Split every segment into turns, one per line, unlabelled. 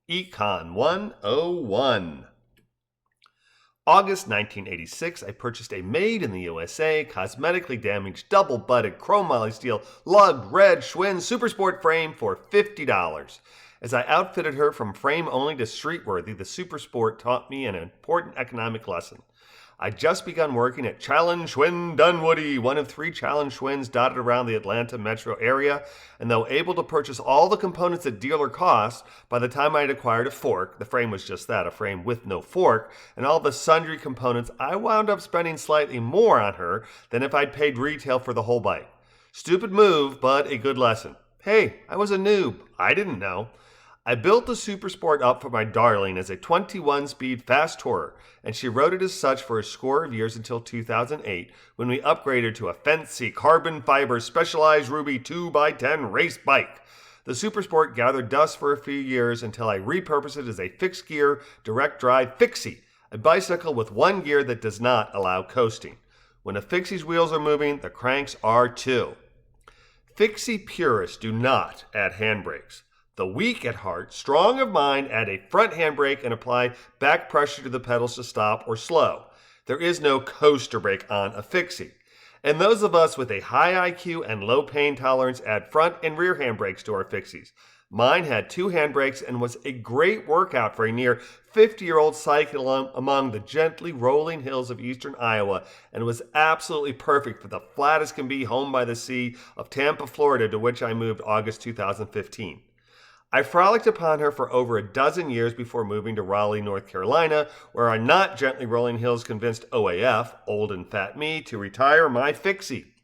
ECON One-Oh-One. August 1986, I purchased a made in the USA, cosmetically damaged, double-butted chrome moly steel, lugged red Schwinn Supersport frame for $50. As I outfitted her from frame only to street-worthy, the Supersport taught me an important economic lesson. I'd just begun working at Challenge Schwinn Dunwoody, one of 3 Challenge Schwinns dotted around the Atlanta metro area, and though able to purchase all the components at dealer cost, by the time I had acquired a fork, the frame was just that, a frame with no fork, and all the sundry components, I wound up spending slightly more on her than if I'd paid retail for the whole bike. Stupid move, but a good lesson. Hey, I was a noob. I didn't know. I built the Supersport up for my darling as a 21-speed fast tourer, and she rode it as such for a score of years until 2008, when we upgraded to a fancy carbon fiber specialized Ruby 2x10 race bike. The Supersport gathered dust for a few years until I repurposed it as a fixed gear, direct drive fixie, a bicycle with one gear that does not allow coasting. When a fixie's wheels are moving, the cranks are too. Fixie purists do not add handbrakes. The weak at heart, strong of mind, add a front handbrake and apply back pressure to the pedals to stop or slow. There is no coaster brake on a fixie. And those of us with a high IQ and low pain tolerance add front and rear handbrakes to our fixies. Mine had 2 handbrakes and was a great workout for a near 50-year-old cycling among the gently rolling hills of eastern Iowa, and was absolutely perfect for the flat as can be home by the sea of Tampa, Florida, to which I moved August 2015. I frolicked upon her for over a dozen years before moving to Raleigh, North Carolina, where our not gently rolling hills convinced OAF, old and fat me, to retire my fixie.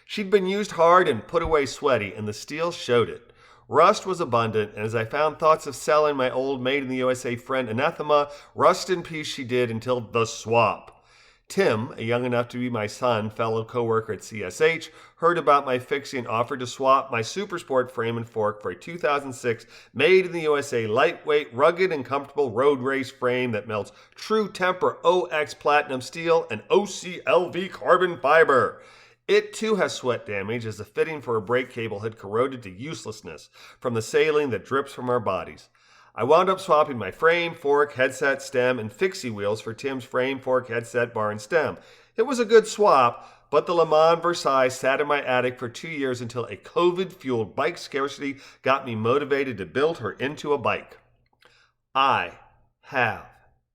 She'd been used hard and put away sweaty, and the steel showed it. Rust was abundant, and as I found thoughts of selling my old made in the USA friend anathema, rust in peace she did until the swap. Tim, a young enough to be my son, fellow co-worker at CSH, heard about my fixie and offered to swap my Supersport frame and fork for a 2006 made in the USA lightweight, rugged, and comfortable road race frame that melts true temper OX platinum steel and OCLV carbon fiber. It too has sweat damage, as the fitting for a brake cable had corroded to uselessness from the saline that drips from our bodies. I wound up swapping my frame, fork, headset, stem, and fixie wheels for Tim's frame, fork, headset, bar, and stem. It was a good swap, but the Le Mans Versailles sat in my attic for 2 years until a COVID-fueled bike scarcity got me motivated to build her into a bike. I have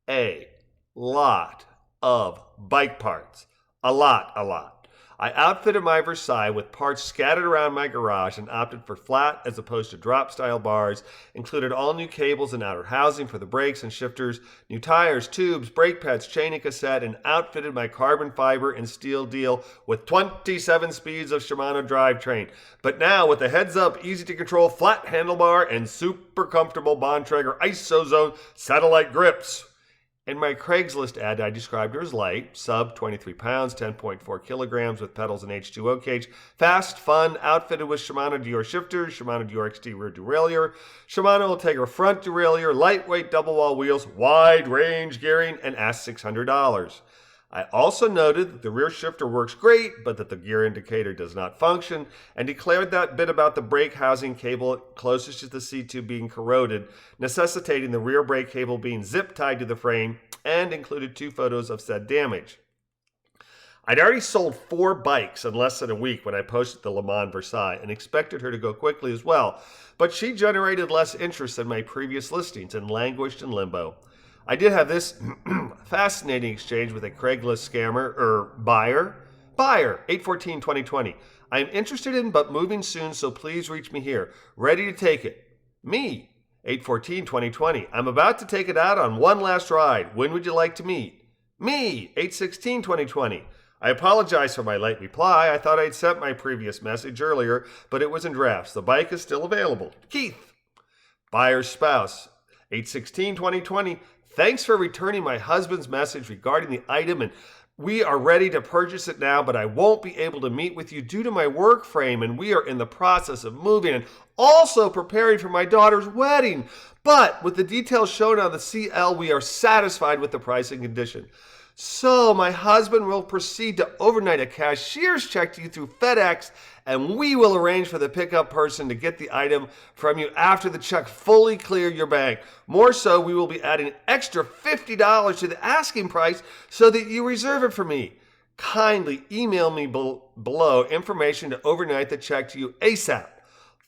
a lot of bike parts. A lot. I outfitted my Versailles with parts scattered around my garage and opted for flat as opposed to drop-style bars, included all new cables and outer housing for the brakes and shifters, new tires, tubes, brake pads, chain and cassette, and outfitted my carbon fiber and steel deal with 27 speeds of Shimano drivetrain. But now with a heads-up, easy-to-control flat handlebar and super comfortable Bontrager ISO-Zone satellite grips. In my Craigslist ad, I described her as light, sub 23 pounds, 10.4 kilograms with pedals and H2O cage, fast, fun, outfitted with Shimano Dior shifters, Shimano Dior XT rear derailleur, Shimano Ultegra front derailleur, lightweight double wall wheels, wide range gearing, and asked $600. I also noted that the rear shifter works great, but that the gear indicator does not function, and declared that bit about the brake housing cable closest to the seat tube being corroded, necessitating the rear brake cable being zip-tied to the frame, and included 2 photos of said damage. I'd already sold 4 bikes in less than a week when I posted the Le Mans Versailles and expected her to go quickly as well, but she generated less interest than my previous listings and languished in limbo. I did have this fascinating exchange with a Craigslist buyer. Buyer, 8/14/2020. I am interested in but moving soon, so please reach me here. Ready to take it. Me, 8/14/2020. I'm about to take it out on one last ride. When would you like to meet? Me, 8/16/2020. I apologize for my late reply. I thought I'd sent my previous message earlier, but it was in drafts. The bike is still available. Keith. Buyer's spouse, 8/16/2020. Thanks for returning my husband's message regarding the item, and we are ready to purchase it now, but I won't be able to meet with you due to my work frame, and we are in the process of moving and also preparing for my daughter's wedding. But with the details shown on the CL, we are satisfied with the price and condition. So my husband will proceed to overnight a cashier's check to you through FedEx, and we will arrange for the pickup person to get the item from you after the check fully cleared your bank. More so, we will be adding an extra $50 to the asking price so that you reserve it for me. Kindly email me below information to overnight the check to you ASAP.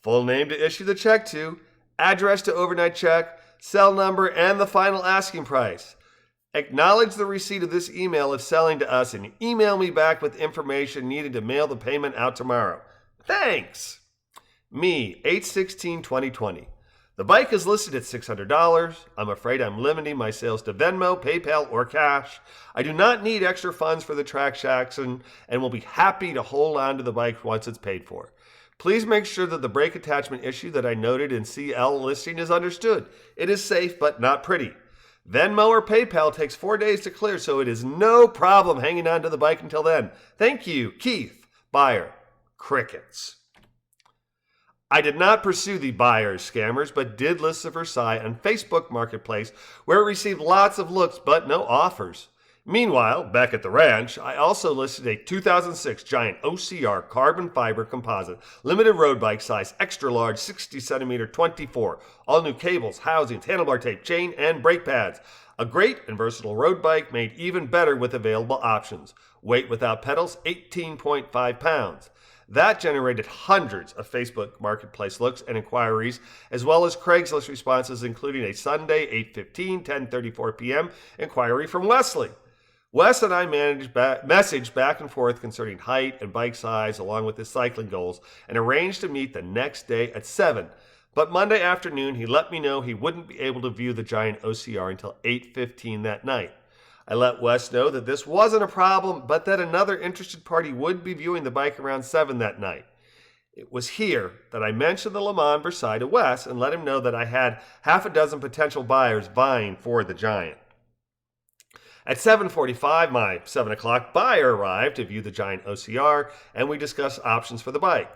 Full name to issue the check to, address to overnight check, cell number, and the final asking price. Acknowledge the receipt of this email if selling to us and email me back with information needed to mail the payment out tomorrow. Thanks. Me, 8/16/2020. The bike is listed at $600. I'm afraid I'm limiting my sales to Venmo, PayPal, or cash. I do not need extra funds for the transaction and will be happy to hold on to the bike once it's paid for. Please make sure that the brake attachment issue that I noted in CL listing is understood. It is safe but not pretty. Venmo or PayPal takes 4 days to clear, so it is no problem hanging on to the bike until then. Thank you, Keith. Buyer. Crickets. I did not pursue the buyers scammers, but did list the Versailles on Facebook Marketplace, where it received lots of looks but no offers. Meanwhile, back at the ranch, I also listed a 2006 Giant OCR carbon fiber composite, limited road bike size, extra large, 60 centimeter 24, all new cables, housings, handlebar tape, chain, and brake pads. A great and versatile road bike made even better with available options. Weight without pedals, 18.5 pounds. That generated hundreds of Facebook Marketplace looks and inquiries, as well as Craigslist responses, including a Sunday 8:15, 10:34 p.m. inquiry from Wesley. Wes and I messaged back and forth concerning height and bike size along with his cycling goals and arranged to meet the next day at 7. But Monday afternoon, he let me know he wouldn't be able to view the Giant OCR until 8:15 that night. I let Wes know that this wasn't a problem, but that another interested party would be viewing the bike around 7 that night. It was here that I mentioned the Le Mans Versailles to Wes and let him know that I had half a dozen potential buyers vying for the Giant. At 7:45, my 7 o'clock buyer arrived to view the Giant OCR, and we discussed options for the bike.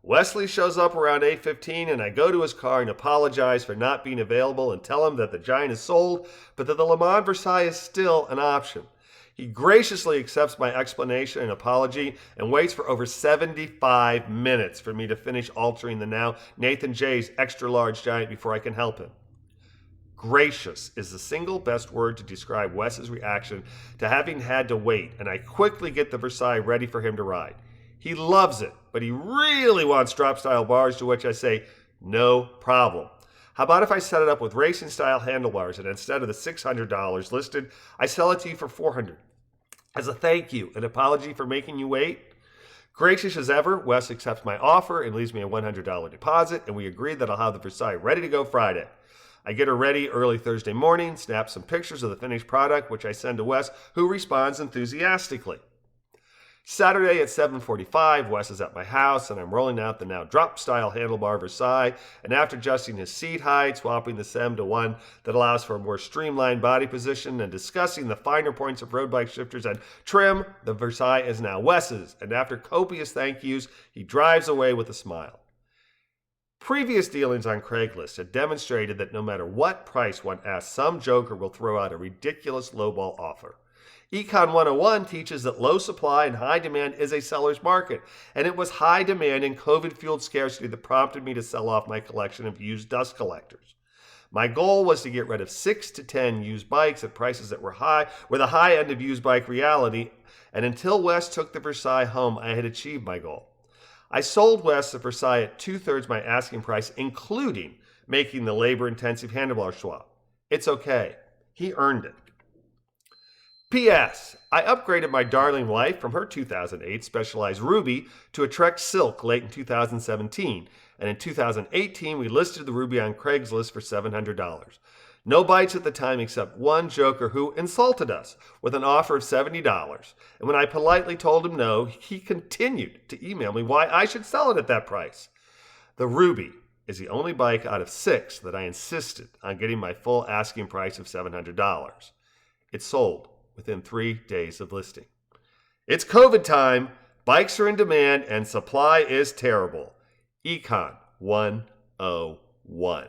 Wesley shows up around 8:15, and I go to his car and apologize for not being available and tell him that the Giant is sold, but that the Le Mans Versailles is still an option. He graciously accepts my explanation and apology and waits for over 75 minutes for me to finish altering the now Nathan J's extra large Giant before I can help him. Gracious is the single best word to describe Wes's reaction to having had to wait, and I quickly get the Versailles ready for him to ride. He loves it, but he really wants drop-style bars, to which I say, no problem. How about if I set it up with racing-style handlebars, and instead of the $600 listed, I sell it to you for $400. As a thank you, an apology for making you wait? Gracious as ever, Wes accepts my offer and leaves me a $100 deposit, and we agree that I'll have the Versailles ready to go Friday. I get her ready early Thursday morning, snap some pictures of the finished product, which I send to Wes, who responds enthusiastically. Saturday at 7:45, Wes is at my house, and I'm rolling out the now drop-style handlebar Versailles, and after adjusting his seat height, swapping the SEM to one that allows for a more streamlined body position, and discussing the finer points of road bike shifters and trim, the Versailles is now Wes's, and after copious thank yous, he drives away with a smile. Previous dealings on Craigslist had demonstrated that no matter what price one asks, some joker will throw out a ridiculous lowball offer. ECON One-Oh-One teaches that low supply and high demand is a seller's market, and it was high demand and COVID-fueled scarcity that prompted me to sell off my collection of used dust collectors. My goal was to get rid of 6 to 10 used bikes at prices that were the high end of used bike reality, and until Wes took the Versailles home, I had achieved my goal. I sold Wes the Versailles at 2/3 my asking price, including making the labor-intensive handlebar swap. It's okay. He earned it. P.S. I upgraded my darling wife from her 2008 Specialized Ruby to a Trek Silk late in 2017, and in 2018 we listed the Ruby on Craigslist for $700. No bites at the time except one joker who insulted us with an offer of $70, and when I politely told him no, he continued to email me why I should sell it at that price. The Ruby is the only bike out of 6 that I insisted on getting my full asking price of $700. It sold within 3 days of listing. It's COVID time, bikes are in demand, and supply is terrible. ECON One-Oh-One.